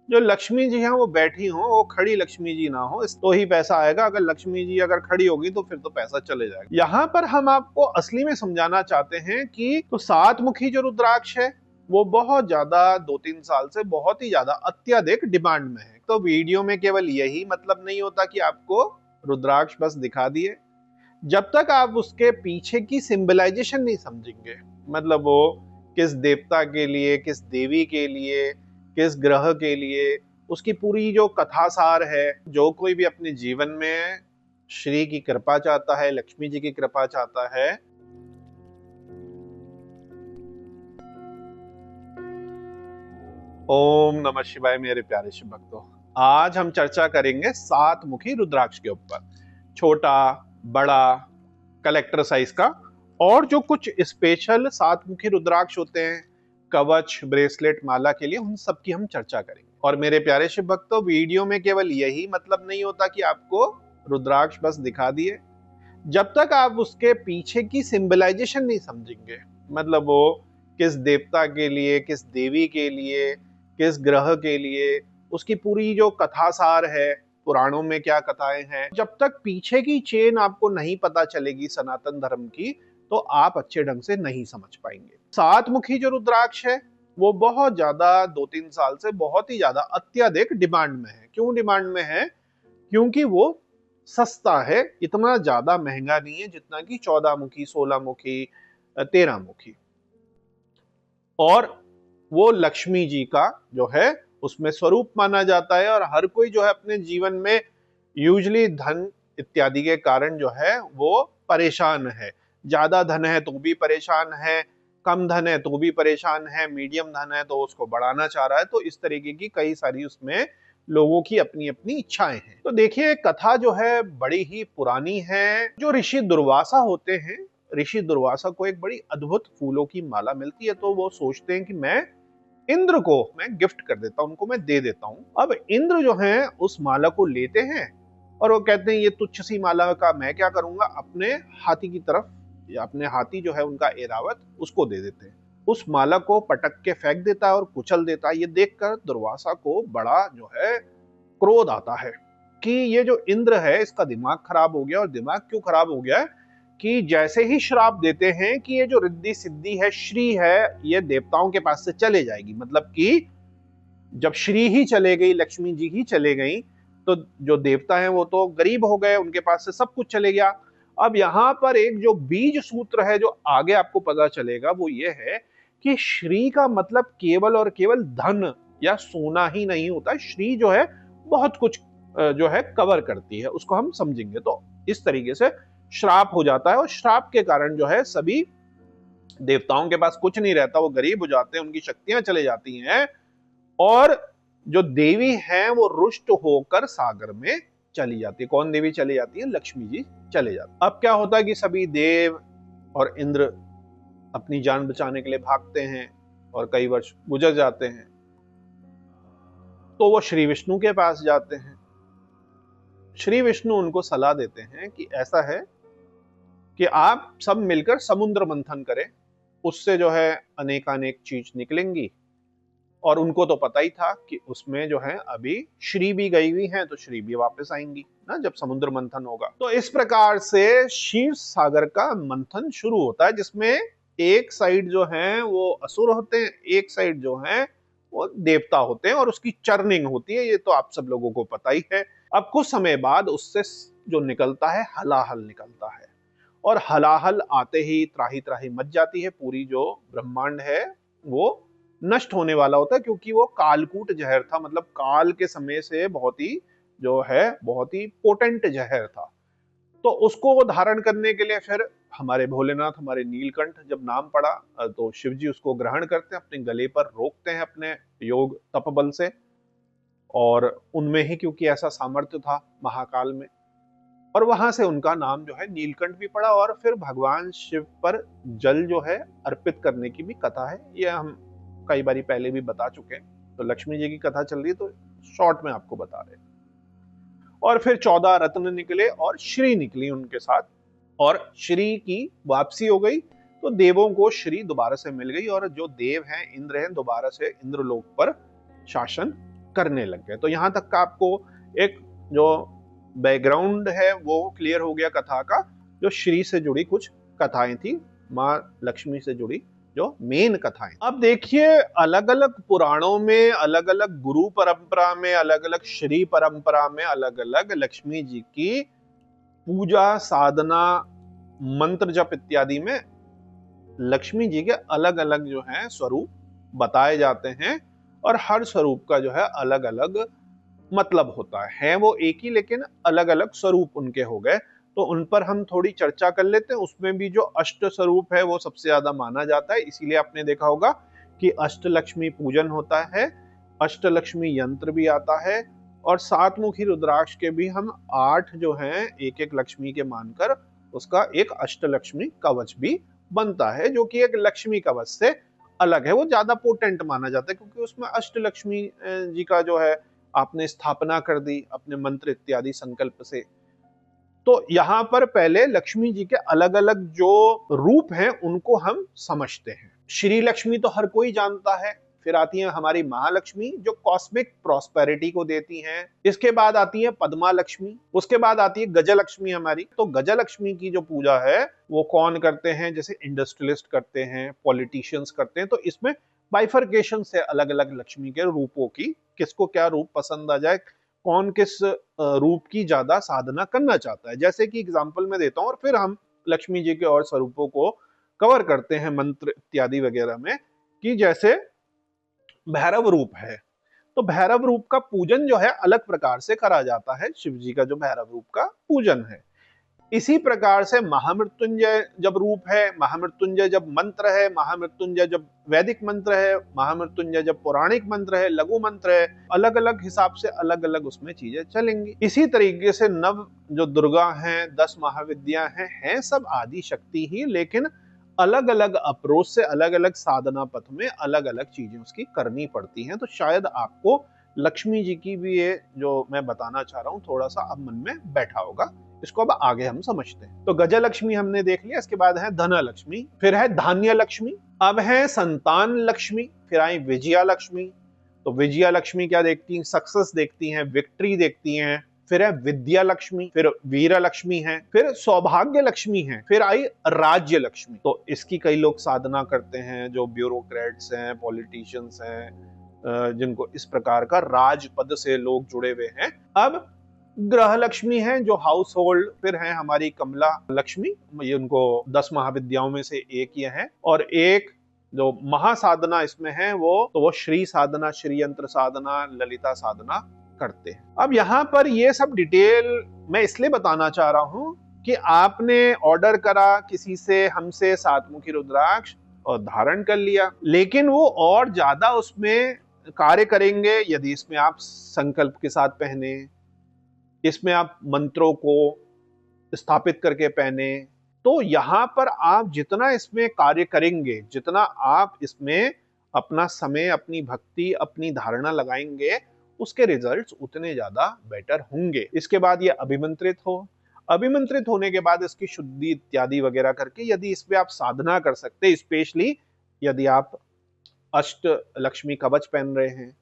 जो लक्ष्मी जी हैं वो बैठी हो, वो खड़ी लक्ष्मी जी ना हो, इस तो ही पैसा आएगा। अगर लक्ष्मी जी अगर खड़ी होगी तो फिर तो पैसा चले जाएगा। यहाँ पर हम आपको असली में समझाना चाहते हैं कि तो सात मुखी जो रुद्राक्ष है वो बहुत ज्यादा 2-3 साल से बहुत ही ज्यादा अत्यधिक डिमांड में है। तो वीडियो में केवल यही मतलब नहीं होता कि आपको रुद्राक्ष बस दिखा दिए, जब तक आप उसके पीछे की सिंबलाइजेशन नहीं समझेंगे, मतलब वो किस देवता के लिए, किस देवी के लिए, किस ग्रह के लिए, उसकी पूरी जो कथा सार है। जो कोई भी अपने जीवन में श्री की कृपा चाहता है, लक्ष्मी जी की कृपा चाहता है, ओम नमः शिवाय मेरे प्यारे शिव भक्तों। आज हम चर्चा करेंगे सात मुखी रुद्राक्ष के ऊपर। छोटा, बड़ा, कलेक्टर साइज का, और जो कुछ स्पेशल सात मुखी रुद्राक्ष होते हैं कवच, ब्रेसलेट, माला के लिए, उन सब की हम चर्चा करेंगे। और मेरे प्यारे शिव भक्तों, वीडियो में केवल यही मतलब नहीं होता कि आपको रुद्राक्ष बस दिखा दिए, जब तक आप उसके पीछे की सिंबलाइजेशन नहीं समझेंगे, मतलब वो किस देवता के लिए, किस देवी के लिए, किस ग्रह के लिए, उसकी पूरी जो कथा सार है, पुराणों में क्या कथाएं हैं, जब तक पीछे की चेन आपको नहीं पता चलेगी सनातन धर्म की, तो आप अच्छे ढंग से नहीं समझ पाएंगे। सात मुखी जो रुद्राक्ष है वो बहुत ज्यादा 2-3 साल से बहुत ही ज्यादा अत्यधिक डिमांड में है। क्यों डिमांड में है? क्योंकि वो सस्ता है, इतना ज्यादा महंगा नहीं है जितना कि 14 मुखी, 16 मुखी, 13 मुखी। और वो लक्ष्मी जी का जो है उसमें स्वरूप माना जाता है। और हर कोई जो है अपने जीवन में यूजली धन इत्यादि के कारण जो है वो परेशान है। ज्यादा धन है तो भी परेशान है, कम धन है तो भी परेशान है, मीडियम धन है तो उसको बढ़ाना चाह रहा है। तो इस तरीके की कई सारी उसमें लोगों की अपनी अपनी इच्छाएं हैं। तो देखिए, कथा जो है बड़ी ही पुरानी है। जो ऋषि दुर्वासा होते हैं, ऋषि दुर्वासा को एक बड़ी अद्भुत फूलों की माला मिलती है। तो वो सोचते हैं कि मैं इंद्र को मैं गिफ्ट कर देता हूं, उनको मैं दे देता हूं। अब इंद्र जो है उस माला को लेते हैं और वो कहते हैं ये तुच्छ सी माला का मैं क्या करूंगा, अपने हाथी की तरफ, या अपने हाथी जो है उनका एरावत, उसको दे देते हैं। उस माला को पटक के फेंक देता है और कुचल देता है। ये देखकर दुर्वासा को बड़ा जो है क्रोध आता है कि ये जो इंद्र है इसका दिमाग खराब हो गया। और दिमाग क्यों खराब हो गया है कि जैसे ही श्राप देते हैं कि ये जो रिद्धि सिद्धि है, श्री है, ये देवताओं के पास से चले जाएगी, मतलब कि जब श्री ही चले गई, लक्ष्मी जी ही चले गई, तो जो देवता हैं वो तो गरीब हो गए, उनके पास से सब कुछ चले गया। अब यहां पर एक जो बीज सूत्र है जो आगे आपको पता चलेगा वो ये है कि श्री का मतलब केवल और केवल धन या सोना ही नहीं होता। श्री जो है बहुत कुछ जो है कवर करती है, उसको हम समझेंगे। तो इस तरीके से श्राप हो जाता है और श्राप के कारण जो है सभी देवताओं के पास कुछ नहीं रहता, वो गरीब हो जाते हैं, उनकी शक्तियां चले जाती हैं। और जो देवी है वो रुष्ट होकर सागर में चली जाती है। कौन देवी चली जाती है? लक्ष्मी जी चले जाती। अब क्या होता है कि सभी देव और इंद्र अपनी जान बचाने के लिए भागते हैं और कई वर्ष गुजर जाते हैं। तो वो श्री विष्णु के पास जाते हैं। श्री विष्णु उनको सलाह देते हैं कि ऐसा है कि आप सब मिलकर समुद्र मंथन करें, उससे जो है अनेकानेक चीज निकलेंगी। और उनको तो पता ही था कि उसमें जो है अभी श्री भी गई हुई हैं, तो श्री भी वापस आएंगी ना जब समुद्र मंथन होगा। तो इस प्रकार से क्षीर सागर का मंथन शुरू होता है, जिसमें एक साइड जो है वो असुर होते हैं, एक साइड जो है वो देवता होते हैं, और उसकी चर्निंग होती है। ये तो आप सब लोगों को पता ही है। अब कुछ समय बाद उससे जो निकलता है हलाहल निकलता है, और हलाहल आते ही त्राही त्राही मच जाती है। पूरी जो ब्रह्मांड है वो नष्ट होने वाला होता है, क्योंकि वो कालकूट जहर था, मतलब काल के समय से बहुत ही जो है बहुत ही पोटेंट जहर था। तो उसको वो धारण करने के लिए फिर हमारे भोलेनाथ, हमारे नीलकंठ जब नाम पड़ा, तो शिव जी उसको ग्रहण करते हैं, अपने गले पर रोकते हैं अपने योग तप बल से। और उनमें ही क्योंकि ऐसा सामर्थ्य था महाकाल में, और वहां से उनका नाम जो है नीलकंठ भी पड़ा। और फिर भगवान शिव पर जल जो है अर्पित करने की भी कथा है, ये हम कई बारी पहले भी बता चुके हैं। तो लक्ष्मी जी की कथा चल रही है तो शॉर्ट में आपको बता रहे हैं। और फिर 14 रत्न निकले और श्री निकली उनके साथ, और श्री की वापसी हो गई। तो देवों को श्री दोबारा से मिल गई, और जो देव हैं, इंद्र हैं, दोबारा से इंद्रलोक पर शासन करने लग गए। तो यहाँ तक का आपको एक जो बैकग्राउंड है वो क्लियर हो गया कथा का, जो श्री से जुड़ी कुछ कथाएं थी, माँ लक्ष्मी से जुड़ी जो मेन कथाएं। अब देखिए अलग अलग पुराणों में, अलग अलग गुरु परंपरा में, अलग अलग श्री परंपरा में अलग अलग लक्ष्मी जी की पूजा, साधना, मंत्र जप इत्यादि में लक्ष्मी जी के अलग अलग जो है स्वरूप बताए जाते हैं, और हर स्वरूप का जो है अलग अलग मतलब होता है वो एक ही, लेकिन अलग अलग स्वरूप उनके हो गए। तो उन पर हम थोड़ी चर्चा कर लेते हैं। उसमें भी जो अष्ट स्वरूप है वो सबसे ज्यादा माना जाता है, इसीलिए आपने देखा होगा कि अष्टलक्ष्मी पूजन होता है, अष्टलक्ष्मी यंत्र भी आता है, और सातमुखी रुद्राक्ष के भी हम 8 जो हैं एक एक लक्ष्मी के मानकर उसका एक अष्टलक्ष्मी कवच भी बनता है, जो कि एक लक्ष्मी कवच से अलग है। वो ज्यादा पोटेंट माना जाता है क्योंकि उसमें अष्टलक्ष्मी जी का जो है आपने स्थापना कर दी अपने मंत्र इत्यादि संकल्प से। तो यहाँ पर पहले लक्ष्मी जी के अलग अलग जो रूप हैं उनको हम समझते हैं। श्री लक्ष्मी तो हर कोई जानता है, फिर आती है हमारी महालक्ष्मी जो कॉस्मिक प्रॉस्पेरिटी को देती हैं, इसके बाद आती है पद्मा लक्ष्मी, उसके बाद आती है गजलक्ष्मी हमारी। तो गजलक्ष्मी की जो पूजा है वो कौन करते हैं, जैसे इंडस्ट्रियलिस्ट करते हैं, पॉलिटिशियंस करते हैं। तो इसमें बाइफर्केशन से अलग अलग लक्ष्मी के रूपों की, किसको क्या रूप पसंद आ जाए, कौन किस रूप की ज्यादा साधना करना चाहता है। जैसे कि एग्जाम्पल में देता हूं और फिर हम लक्ष्मी जी के और स्वरूपों को कवर करते हैं मंत्र इत्यादि वगैरह में। कि जैसे भैरव रूप है, तो भैरव रूप का पूजन जो है अलग प्रकार से करा जाता है, शिव जी का जो भैरव रूप का पूजन है। इसी प्रकार से महामृत्युंजय जब रूप है, महामृत्युंजय जब मंत्र है, महामृत्युंजय जब वैदिक मंत्र है, महामृत्युंजय जब पौराणिक मंत्र है, लघु मंत्र है, अलग अलग हिसाब से अलग अलग उसमें चीजें चलेंगी। इसी तरीके से नव जो दुर्गा हैं, 10 महाविद्या हैं सब आदि शक्ति ही, लेकिन अलग अलग अप्रोच से, अलग अलग साधना पथ में अलग अलग चीजें उसकी करनी पड़ती हैं। तो शायद आपको लक्ष्मी जी की भी ये जो मैं बताना चाह रहा हूं थोड़ा सा अब मन में बैठा होगा। इसको अब आगे हम समझते हैं। तो गजलक्ष्मी हमने देख लिया, इसके बाद है धन लक्ष्मी, फिर है धान्य लक्ष्मी, अब है संतान लक्ष्मी, फिर आई विजया लक्ष्मी। तो विजया लक्ष्मी क्या देखती हैं, सक्सेस देखती हैं, विक्ट्री देखती हैं। फिर है विद्या लक्ष्मी, फिर वीर लक्ष्मी है, फिर सौभाग्य लक्ष्मी है, फिर आई राज्य लक्ष्मी। तो इसकी कई लोग साधना करते हैं, जो ब्यूरोक्रेट्स हैं, पॉलिटिशियंस हैं, जिनको इस प्रकार का राज पद से लोग जुड़े हुए हैं। अब ग्रह लक्ष्मी है जो हाउस होल्ड, फिर है हमारी कमला लक्ष्मी, ये उनको 10 महाविद्याओं में से एक ये है। और एक जो महासाधना इसमें है वो श्री साधना, श्री यंत्र साधना, ललिता साधना करते हैं। अब यहाँ पर ये सब डिटेल मैं इसलिए बताना चाह रहा हूं कि आपने ऑर्डर करा किसी से, हमसे सातमुखी रुद्राक्ष और धारण कर लिया, लेकिन वो और ज्यादा उसमें कार्य करेंगे यदि इसमें आप संकल्प के साथ पहने, इसमें आप मंत्रों को स्थापित करके पहने। तो यहाँ पर आप जितना इसमें कार्य करेंगे, जितना आप इसमें अपना समय, अपनी भक्ति, अपनी धारणा लगाएंगे, उसके रिजल्ट्स उतने ज्यादा बेटर होंगे। इसके बाद ये अभिमंत्रित होने के बाद इसकी शुद्धि इत्यादि वगैरह करके यदि इस पे आप साधना कर सकते हैं, स्पेशली यदि आप अष्ट लक्ष्मी कवच पहन रहे हैं,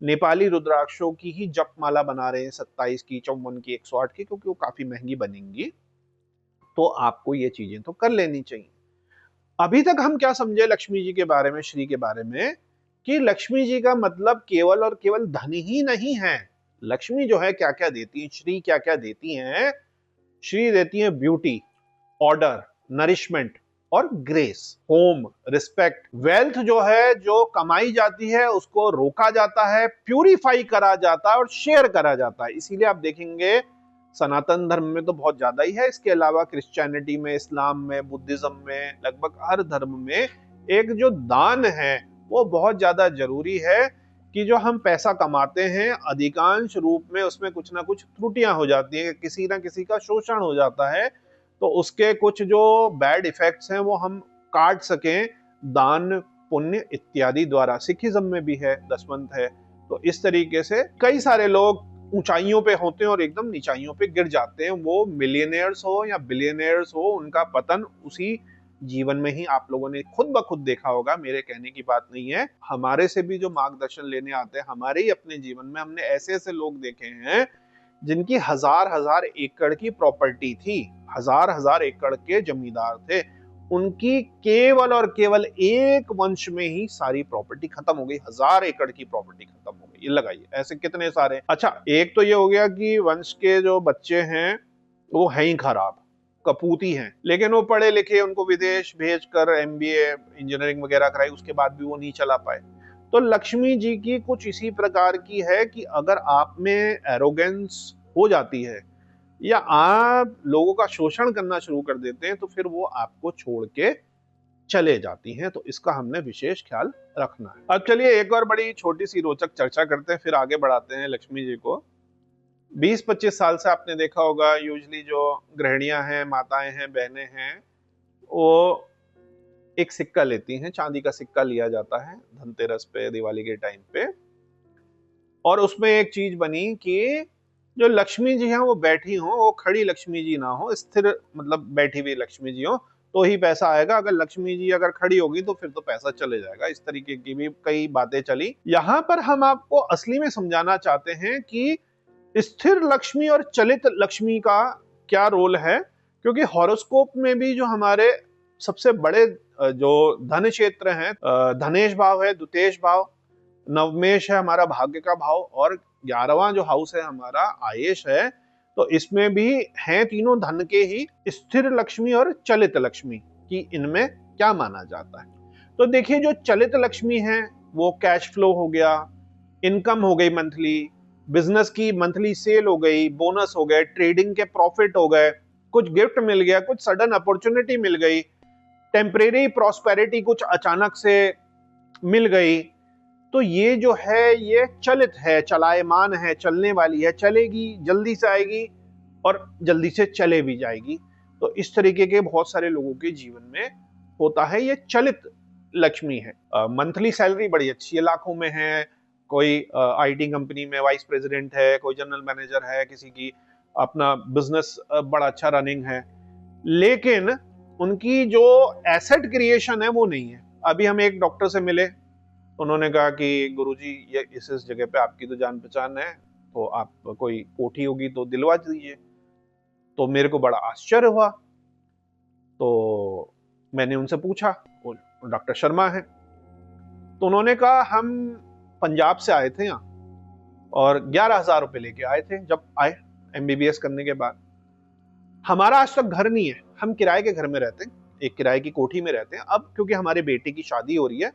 नेपाली रुद्राक्षों की ही जप माला बना रहे हैं, 27 की, 54 की, 108 की, क्योंकि वो काफी महंगी बनेंगी, तो आपको ये चीजें तो कर लेनी चाहिए। अभी तक हम क्या समझे लक्ष्मी जी के बारे में, श्री के बारे में, कि लक्ष्मी जी का मतलब केवल और केवल धन ही नहीं है। लक्ष्मी जो है क्या क्या देती है, श्री क्या क्या देती हैं, श्री देती है ब्यूटी, ऑर्डर, नरिशमेंट और ग्रेस, होम, रिस्पेक्ट। वेल्थ जो है, जो कमाई जाती है उसको रोका जाता है, प्यूरिफाई करा जाता है और शेयर करा जाता है। इसीलिए आप देखेंगे सनातन धर्म में तो बहुत ज्यादा ही है, इसके अलावा क्रिश्चियनिटी में, इस्लाम में, बुद्धिज्म में, लगभग हर धर्म में एक जो दान है वो बहुत ज्यादा जरूरी है। कि जो हम पैसा कमाते हैं अधिकांश रूप में उसमें कुछ ना कुछ त्रुटियां हो जाती हैं, किसी ना किसी का शोषण हो जाता है, तो उसके कुछ जो बैड इफेक्ट्स हैं वो हम काट सकें दान, पुण्य इत्यादि द्वारा। सिखिज्म में भी है, दसवंत है। तो इस तरीके से कई सारे लोग ऊंचाइयों पे होते हैं और एकदम नीचाइयों पे गिर जाते हैं, वो मिलियनेयर्स हो या बिलियनेयर्स हो, उनका पतन उसी जीवन में ही आप लोगों ने खुद ब खुद देखा होगा, मेरे कहने की बात नहीं है, हमारे से भी जो मार्गदर्शन लेने आते हैं, हमारे ही अपने जीवन में हमने ऐसे ऐसे लोग देखे हैं जिनकी हजार हजार एकड़ की प्रॉपर्टी थी, हजार हजार एकड़ के जमींदार थे, उनकी केवल और केवल एक वंश में ही सारी प्रॉपर्टी खत्म हो गई, 1000 एकड़ की प्रॉपर्टी खत्म हो गई। ये लगाइए, ऐसे कितने सारे। अच्छा, एक तो ये हो गया कि वंश के जो बच्चे हैं वो है ही खराब, कपूती हैं, लेकिन वो पढ़े लिखे, उनको विदेश भेजकर एमबीए इंजीनियरिंग वगैरह कराई, उसके बाद भी वो नहीं चला पाए। तो लक्ष्मी जी की कुछ इसी प्रकार की है कि अगर आप में एरोगेंस हो जाती है या आप लोगों का शोषण करना शुरू कर देते हैं तो फिर वो आपको छोड़ के चले जाती हैं, तो इसका हमने विशेष ख्याल रखना है। अब चलिए एक और बड़ी छोटी सी रोचक चर्चा करते हैं, फिर आगे बढ़ाते हैं लक्ष्मी जी को। 20-25 साल से आपने देखा होगा यूजली जो गृहिणियां हैं, माताएं हैं, बहनें हैं, वो एक सिक्का लेती हैं, चांदी का सिक्का लिया जाता है धनतेरस पे, दिवाली के टाइम पे, और उसमें एक चीज बनी कि जो लक्ष्मी जी हैं वो बैठी हो, वो खड़ी लक्ष्मी जी ना हो, स्थिर मतलब बैठी हुई लक्ष्मी जी हो तो ही पैसा आएगा, अगर लक्ष्मी जी अगर खड़ी होगी तो फिर तो पैसा चले जाएगा। इस तरीके की भी कई बातें चली। यहाँ पर हम आपको असली में समझाना चाहते हैं कि स्थिर लक्ष्मी और चलित लक्ष्मी का क्या रोल है, क्योंकि हॉरोस्कोप में भी जो हमारे सबसे बड़े जो धन क्षेत्र हैं, धनेश भाव है, द्वितेश भाव, नवमेश है हमारा भाग्य का भाव, और 11वां जो हाउस है हमारा आयेश है, तो इसमें भी हैं तीनों धन के ही, स्थिर लक्ष्मी और चलित लक्ष्मी की इनमें क्या माना जाता है। तो देखिए जो चलित लक्ष्मी है वो कैश फ्लो हो गया, इनकम हो गई मंथली, बिजनेस की मंथली सेल हो गई, बोनस हो गए, ट्रेडिंग के प्रॉफिट हो गए, कुछ गिफ्ट मिल गया, कुछ सडन अपॉर्चुनिटी मिल गई, टेम्परेरी प्रॉस्पेरिटी कुछ अचानक से मिल गई, तो ये जो है ये चलित है, चलायमान है, चलने वाली है, चलेगी, जल्दी से आएगी और जल्दी से चले भी जाएगी। तो इस तरीके के बहुत सारे लोगों के जीवन में होता है, ये चलित लक्ष्मी है। मंथली सैलरी बड़ी अच्छी है, लाखों में है, कोई आईटी कंपनी में वाइस प्रेसिडेंट है, कोई जनरल मैनेजर है, किसी की अपना बिजनेस बड़ा अच्छा रनिंग है, लेकिन उनकी जो एसेट क्रिएशन है वो नहीं है। अभी हम एक डॉक्टर से मिले, उन्होंने कहा कि गुरुजी ये इस जगह पे आपकी तो जान पहचान है, तो आप कोई कोठी होगी तो दिलवा दीजिए। तो मेरे को बड़ा आश्चर्य हुआ, तो मैंने उनसे पूछा, वो डॉक्टर शर्मा है, तो उन्होंने कहा हम पंजाब से आए थे यहाँ और 11,000 रुपए लेके आए थे जब आए एमबीबीएस करने के बाद। हमारा आज तक घर नहीं है, हम किराए के घर में रहते हैं, एक किराए की कोठी में रहते हैं। अब क्योंकि हमारे बेटे की शादी हो रही है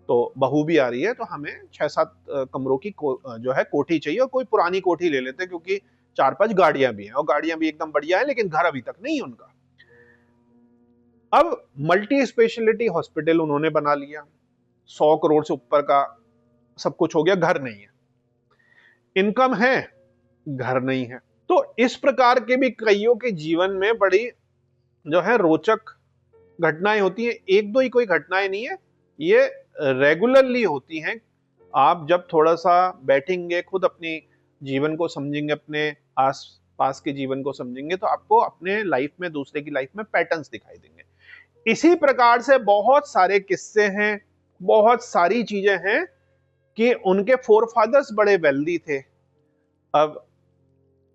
तो बहू भी आ रही है, तो हमें 6-7 कमरों की जो है कोठी चाहिए, और कोई पुरानी कोठी ले लेते हैं क्योंकि 4-5 गाड़ियां भी हैं, और गाड़ियां भी एकदम बढ़िया है, लेकिन घर अभी तक नहीं है उनका। अब मल्टी स्पेशलिटी हॉस्पिटल उन्होंने बना लिया, 100 करोड़ से ऊपर का सब कुछ हो गया, घर नहीं है, इनकम है, घर नहीं है। तो इस प्रकार के भी कईयों के जीवन में बड़ी जो है रोचक घटनाएं होती हैं। एक दो ही कोई घटनाएं नहीं है, ये रेगुलरली होती हैं। आप जब थोड़ा सा बैठेंगे, खुद अपनी जीवन को समझेंगे, अपने आस पास के जीवन को समझेंगे, तो आपको अपने लाइफ में, दूसरे की लाइफ में पैटर्न्स दिखाई देंगे। इसी प्रकार से बहुत सारे किस्से हैं, बहुत सारी चीजें हैं कि उनके फोरफादर्स बड़े वेल्दी थे। अब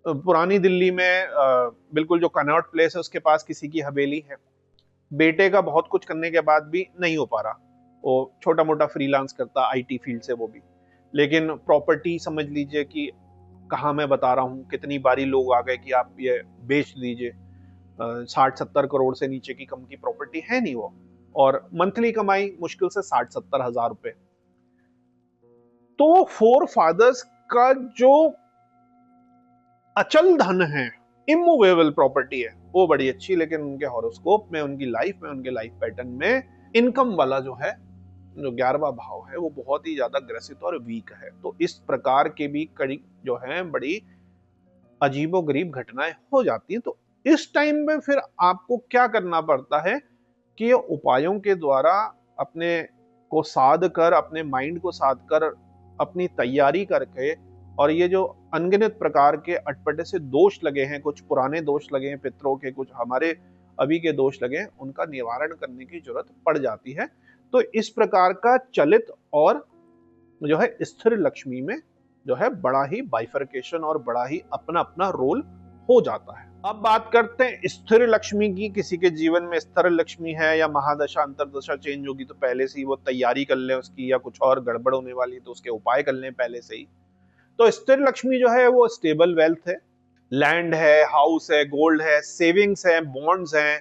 पुरानी दिल्ली में बिल्कुल जो कनॉट प्लेस है उसके पास किसी की हवेली है, बेटे का बहुत कुछ करने के बाद भी नहीं हो पा रहा, वो छोटा मोटा फ्रीलांस करता आईटी फील्ड से वो भी, लेकिन प्रॉपर्टी समझ लीजिए कि कहाँ मैं बता रहा हूँ, कितनी बारी लोग आ गए कि आप ये बेच दीजिए, 60-70 करोड़ से नीचे की कम की प्रॉपर्टी है नहीं वो, और मंथली कमाई मुश्किल से 60-70 हजार रुपए। तो फोर फादर्स का जो अचल धन है, इमूवेबल प्रॉपर्टी है, वो बड़ी अच्छी, लेकिन उनके हॉरोस्कोप में, उनकी लाइफ में, उनके लाइफ पैटर्न में इनकम वाला जो है, जो 11वां भाव है, वो बहुत ही ज्यादा ग्रसित और वीक है। तो इस प्रकार के भी कड़ी जो है बड़ी अजीबोगरीब घटनाएं हो जाती हैं। तो इस टाइम में फिर आपको क्या करना पड़ता है कि ये उपायों के द्वारा अपने को साध कर, अपने माइंड को साध कर, अपनी तैयारी करके, और ये जो अनगिनत प्रकार के अटपटे से दोष लगे हैं, कुछ पुराने दोष लगे हैं पितरों के, कुछ हमारे अभी के दोष लगे हैं उनका निवारण करने की जरूरत पड़ जाती है। तो इस प्रकार का चलित और जो है स्थिर लक्ष्मी में जो है बड़ा ही बाइफरकेशन और बड़ा ही अपना अपना रोल हो जाता है। अब बात करते हैं स्थिर लक्ष्मी की। किसी के जीवन में स्थिर लक्ष्मी है या महादशा अंतरदशा चेंज होगी तो पहले से ही वो तैयारी कर ले उसकी, या कुछ और गड़बड़ होने वाली तो उसके उपाय कर लें पहले से ही। तो स्थिर लक्ष्मी जो है वो स्टेबल वेल्थ है, लैंड है, हाउस है, गोल्ड है, सेविंग्स है, बॉन्ड्स हैं,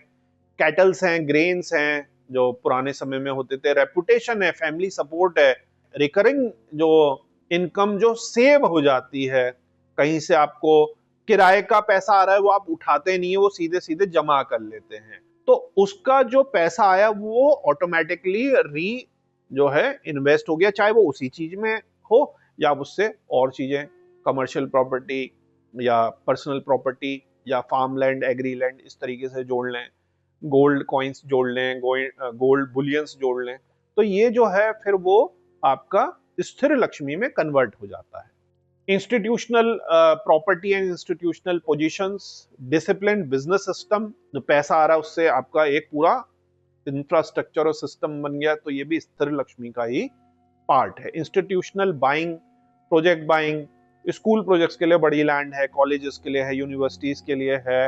कैटल्स हैं, ग्रेन्स हैं जो पुराने समय में होते थे, रेपुटेशन है, फैमिली सपोर्ट है, रिकरिंग जो इनकम जो सेव हो जाती है, कहीं से आपको किराए का पैसा आ रहा है वो आप उठाते नहीं है, वो सीधे सीधे जमा कर लेते हैं, तो उसका जो पैसा आया वो ऑटोमेटिकली जो है इन्वेस्ट हो गया, चाहे वो उसी चीज में हो या उससे और चीजें, कमर्शियल प्रॉपर्टी या पर्सनल प्रॉपर्टी या फार्म लैंड, एग्री लैंड, इस तरीके से जोड़ लें, गोल्ड कॉइन्स जोड़ लें, गोल्ड बुलियंस जोड़ लें, तो ये जो है फिर वो आपका स्थिर लक्ष्मी में कन्वर्ट हो जाता है। Institutional property and institutional positions, discipline business system, जो पैसा आ रहा है उससे आपका एक पूरा इंफ्रास्ट्रक्चर और सिस्टम बन गया, तो ये भी स्थिर लक्ष्मी का ही पार्ट है। Institutional buying, project buying, school projects के लिए बड़ी लैंड है, कॉलेजेस के लिए है, यूनिवर्सिटीज के लिए है,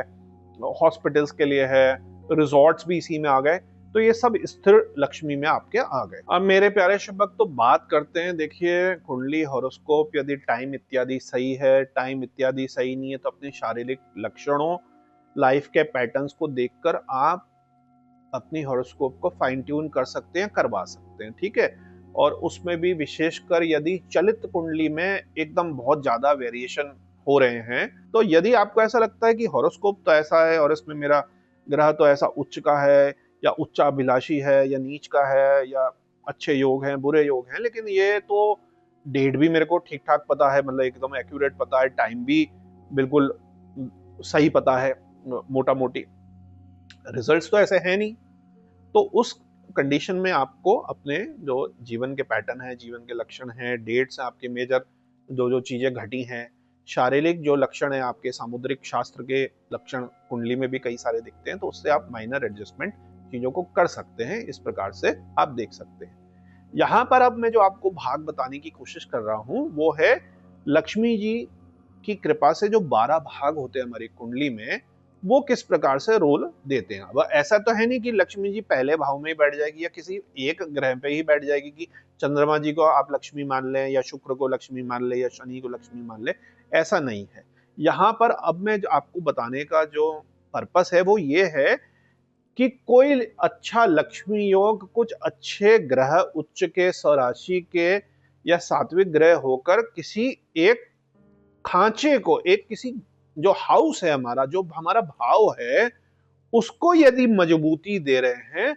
हॉस्पिटल्स के लिए है, रिजॉर्ट्स भी इसी में आ गए, तो ये सब स्थिर लक्ष्मी में आपके आ गए। अब मेरे प्यारे शुभ भक्त तो बात करते हैं, देखिए कुंडली, हॉरोस्कोप, यदि टाइम इत्यादि सही है, टाइम इत्यादि सही नहीं है, तो अपने शारीरिक लक्षणों, लाइफ के पैटर्न्स को देखकर आप अपनी हॉरोस्कोप को फाइन ट्यून कर सकते हैं, करवा सकते हैं, ठीक है। और उसमें भी विशेषकर यदि चलित कुंडली में एकदम बहुत ज्यादा वेरिएशन हो रहे हैं, तो यदि आपको ऐसा लगता है कि हॉरोस्कोप तो ऐसा है और इसमें मेरा ग्रह तो ऐसा उच्च का है या उच्चाभिलाषी है या नीच का है या अच्छे योग हैं, बुरे योग हैं, लेकिन ये तो डेट भी मेरे को ठीक ठाक पता है, मतलब एकदम एक्यूरेट पता है, टाइम भी बिल्कुल सही पता है, मोटा मोटी रिजल्ट्स तो ऐसे हैं नहीं, तो उस कंडीशन में आपको अपने जो जीवन के पैटर्न है, जीवन के लक्षण हैं, डेट्स हैं आपके मेजर, जो जो चीजें घटी हैं, शारीरिक जो लक्षण है आपके, सामुद्रिक शास्त्र के लक्षण कुंडली में भी कई सारे दिखते हैं, तो उससे आप माइनर एडजस्टमेंट चीजों को कर सकते हैं, इस प्रकार से आप देख सकते हैं। यहाँ पर अब मैं जो आपको भाग बताने की कोशिश कर रहा हूं वो है लक्ष्मी जी की कृपा से जो 12 भाग होते हैं हमारी कुंडली में, वो किस प्रकार से रोल देते हैं। अब ऐसा तो है नहीं कि लक्ष्मी जी पहले भाव में ही बैठ जाएगी या किसी एक ग्रह पे ही बैठ जाएगी, कि चंद्रमा जी को आप लक्ष्मी मान लें या शुक्र को लक्ष्मी मान लें या शनि को लक्ष्मी मान लें, ऐसा नहीं है। यहाँ पर अब मैं आपको बताने का जो पर्पस है वो ये है कि कोई अच्छा लक्ष्मी योग, कुछ अच्छे ग्रह उच्च के, स्वराशि के या सात्विक ग्रह होकर किसी एक खांचे को, एक किसी जो हाउस है हमारा, जो हमारा भाव है, उसको यदि मजबूती दे रहे हैं,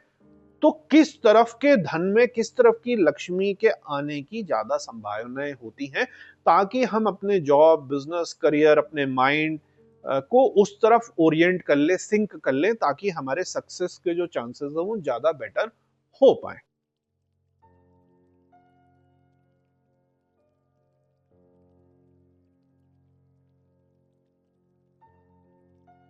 तो किस तरफ के धन में, किस तरफ की लक्ष्मी के आने की ज्यादा संभावनाएं होती हैं, ताकि हम अपने जॉब, बिजनेस, करियर, अपने माइंड को उस तरफ ओरिएंट कर ले, सिंक कर ले, ताकि हमारे सक्सेस के जो चांसेस हैं वो ज्यादा बेटर हो पाए।